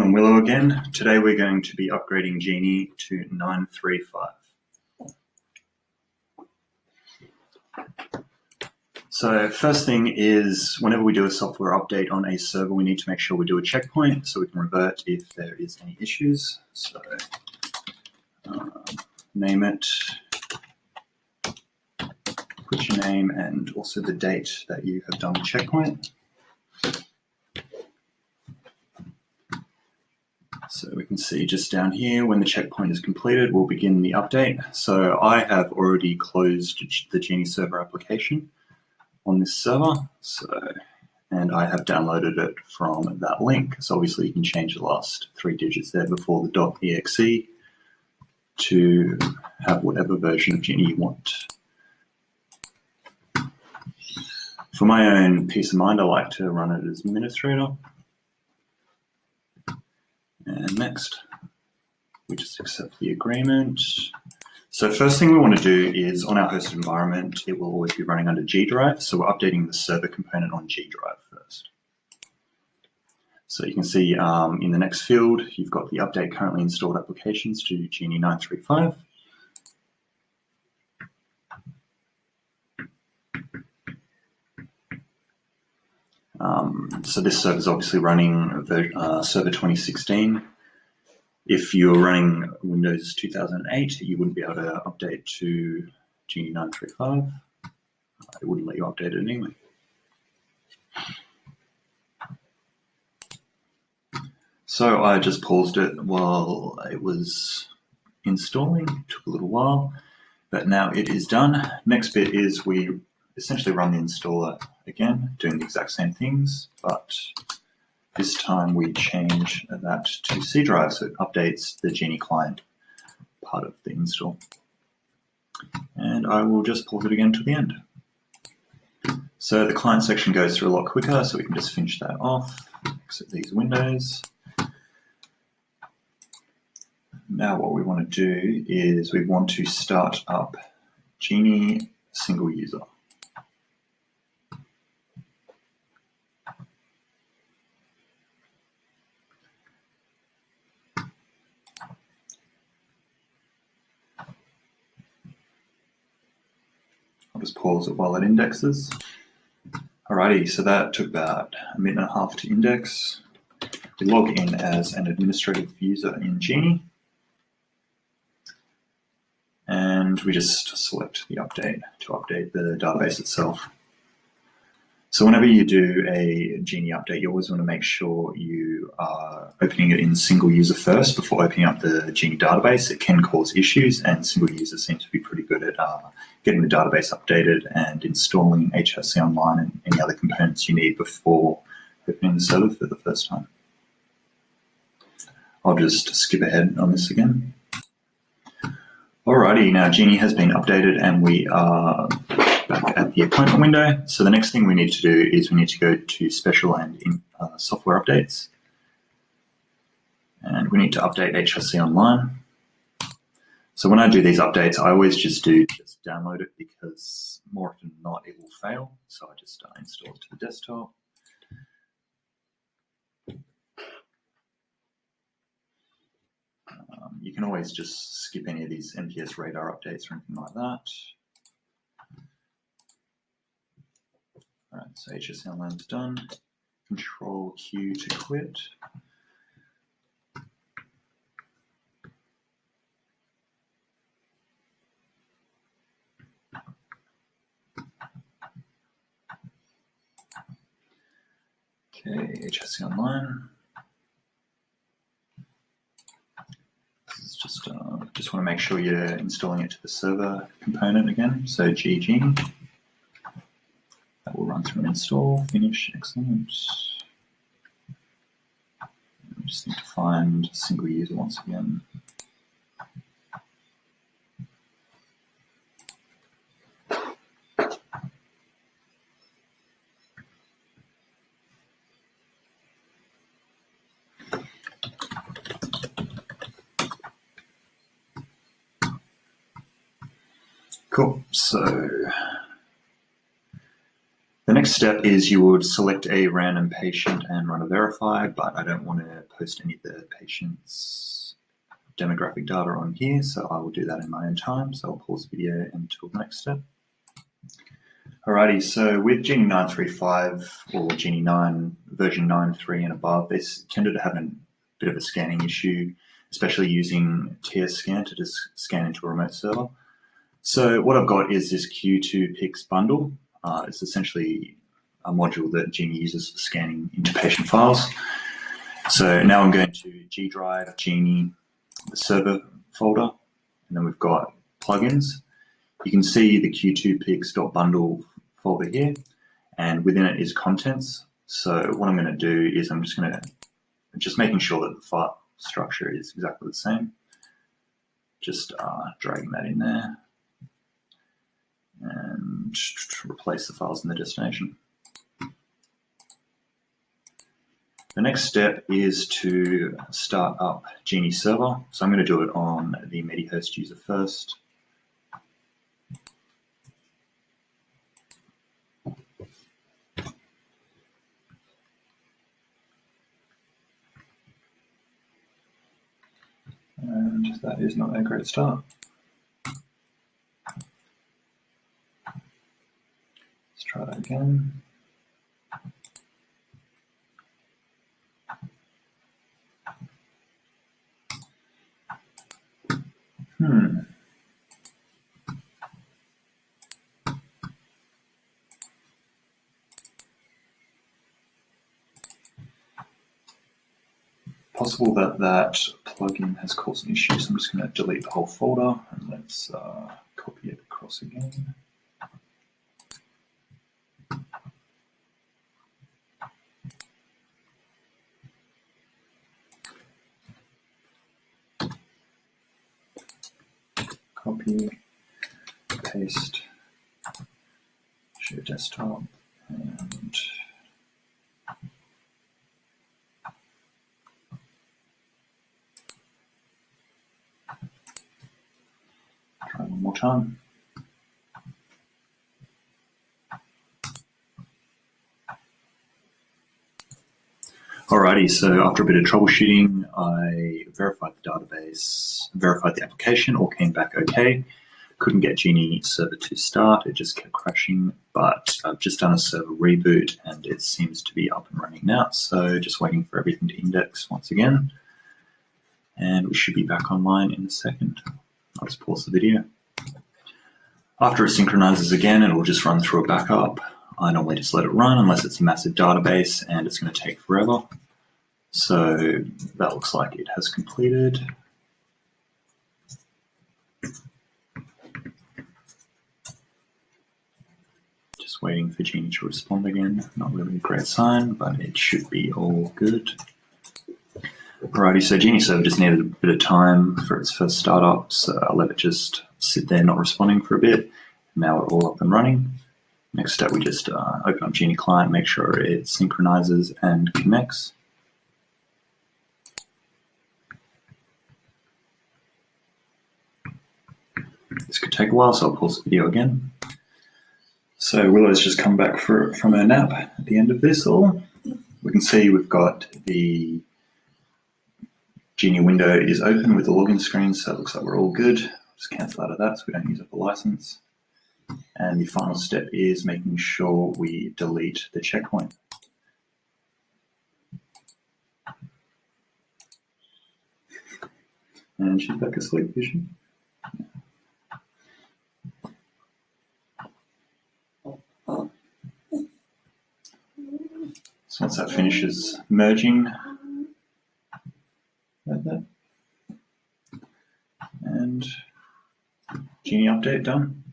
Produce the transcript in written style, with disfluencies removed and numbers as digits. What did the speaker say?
everyone, Willow again. Today we're going to be upgrading Genie to 9.3.5. So first thing is, whenever we do a software update on a server, we need to make sure we do a checkpoint so we can revert if there is any issues. So name it, put your name and also the date that you have done the checkpoint. So we can see just down here, when the checkpoint is completed, we'll begin the update. So I have already closed the Genie server application on this server, and I have downloaded it from that link. So obviously you can change the last 3 digits there before the .exe to have whatever version of Genie you want. For my own peace of mind, I like to run it as administrator. And next, we just accept the agreement. So first thing we want to do is, on our hosted environment, it will always be running under G drive. So we're updating the server component on G drive first. So you can see in the next field, you've got the update currently installed applications to Genie 9.3.5. So this server is obviously running server 2016. If you're running Windows 2008, you wouldn't be able to update to Genie 9.3.5. It wouldn't let you update it anyway. So I just paused it while it was installing. It took a little while, but now it is done. Next bit is we essentially run the installer again, doing the exact same things, but this time we change that to C drive, so it updates the Genie client part of the install. And I will just pause it again to the end. So the client section goes through a lot quicker, so we can just finish that off, exit these windows. Now what we want to do is we want to start up Genie single user. I'll just pause it while it indexes. Alrighty, so that took about a minute and a half to index. We log in as an administrative user in Genie. And we just select the update to update the database itself. So whenever you do a Genie update, you always want to make sure you are opening it in single user first before opening up the Genie database. It can cause issues, and single user seems to be pretty good at getting the database updated and installing HRC Online and any other components you need before opening the server for the first time. I'll just skip ahead on this again. Alrighty, now Genie has been updated and we are back at the appointment window. So the next thing we need to do is we need to go to special and software updates. And we need to update HRC Online. So when I do these updates, I always just download it, because more often than not, it will fail. So I just install it to the desktop. You can always just skip any of these NPS radar updates or anything like that. All right, so HRC Online is done. Control Q to quit. Okay, HRC Online. Just want to make sure you're installing it to the server component again. So Genie. That will run through an install. Finish. Excellent. We just need to find single user once again. Cool. So the next next step is you would select a random patient and run a verify, but I don't want to post any of the patient's demographic data on here, so I will do that in my own time. So I'll pause the video until the next step. Alrighty, so with Genie 935 or Genie 9 version 9.3 and above, they tended to have a bit of a scanning issue, especially using TS scan to just scan into a remote server. So what I've got is this Q2Pix bundle. It's essentially a module that Genie uses for scanning into patient files. So now I'm going to G Drive, Genie, the server folder, and then we've got plugins. You can see the Q2Pix.bundle folder here, and within it is contents. So what I'm going to do is I'm just making sure that the file structure is exactly the same. Just dragging that in there and replace the files in the destination. The next step is to start up Genie server. So I'm going to do it on the MediHost user first. And that is not a great start. Let's try that again. Possible that plugin has caused an issue, so I'm just going to delete the whole folder and let's copy it across again. Copy, paste, share desktop, and try one more time. Alrighty, so after a bit of troubleshooting, I verified the database, verified the application, all came back okay. Couldn't get Genie server to start, it just kept crashing, but I've just done a server reboot and it seems to be up and running now. So just waiting for everything to index once again. And we should be back online in a second. I'll just pause the video. After it synchronizes again, it will just run through a backup. I normally just let it run unless it's a massive database and it's going to take forever. So that looks like it has completed. Just waiting for Genie to respond again. Not really a great sign, but it should be all good. Alrighty, so Genie server just needed a bit of time for its first startup, so I'll let it just sit there not responding for a bit. Now we're all up and running. Next step, we just open up Genie client, make sure it synchronizes and connects. This could take a while, so I'll pause the video again. So Willow's just come back from her nap at the end of this all. We can see we've got the Genie window is open with the login screen, so it looks like we're all good. Just cancel out of that so we don't use up the license. And the final step is making sure we delete the checkpoint. And she's back asleep, is she? So once that finishes merging, like that, and Genie update done.